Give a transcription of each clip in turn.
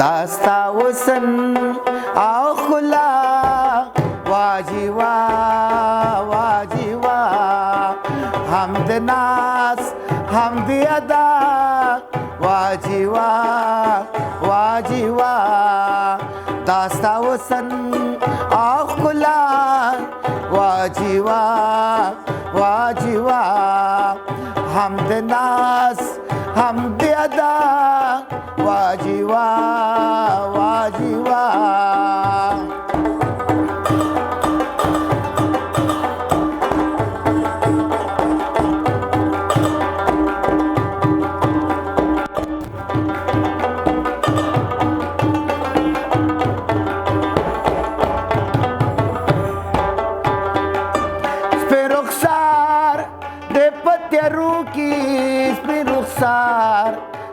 داستا وسن او خلا واجوا واجوا حمد ناس حمد ادا واجوا واجوا داستا وسن او خلا واجوا واجوا حمد ناس حمد ادا واجوا واجوا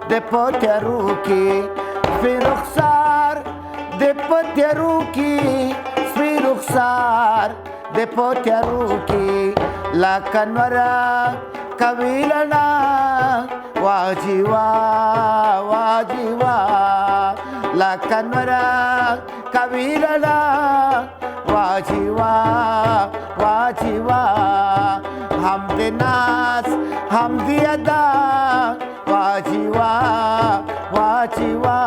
de potjaruki, spiruksar, de potjaruki, spiruksar, de potjaruki, la kanwara kavilana, wajiwa, wajiwa, la kanwara kavilana, wajiwa, wajiwa, hamde nas, hamdi ada, wajiwa, wajiwa.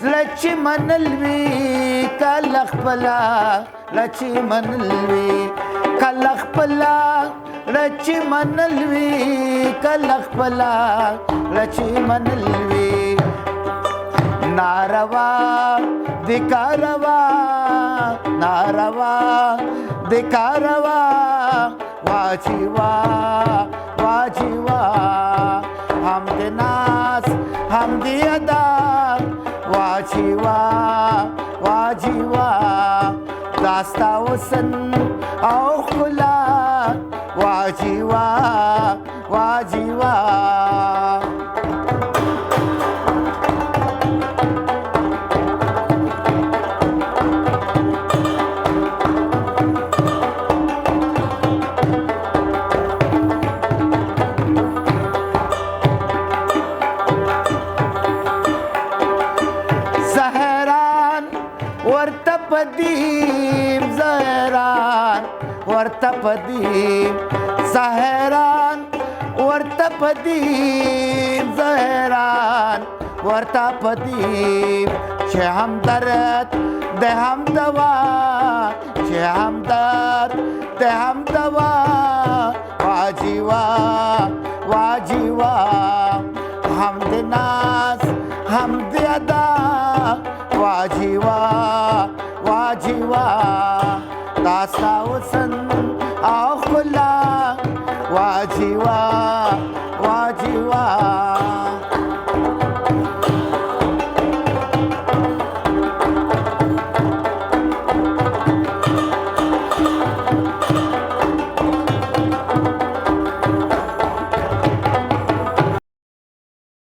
لچی منلوی کلخ پلا لچی منلوی کلخ پلا لچی منلوی کلخ پلا لچی منلوی ناروا دکاروا ناروا دکاروا واجیوا واجیوا حمد ناس حمدی ادا واجیوا واجیوا داستا وسن او خلا واجیوا واجیوا ورتپدیم زهران ورتپدیم زهران ورتپدیم زهران ورتپدیم چه همدرد ده هم دوا چه همدرد ده هم دوا واجیوا واجیوا حمد ناس حمد ادا واجیوا واجیوا داستا وسن او خلا واجیوا واجیوا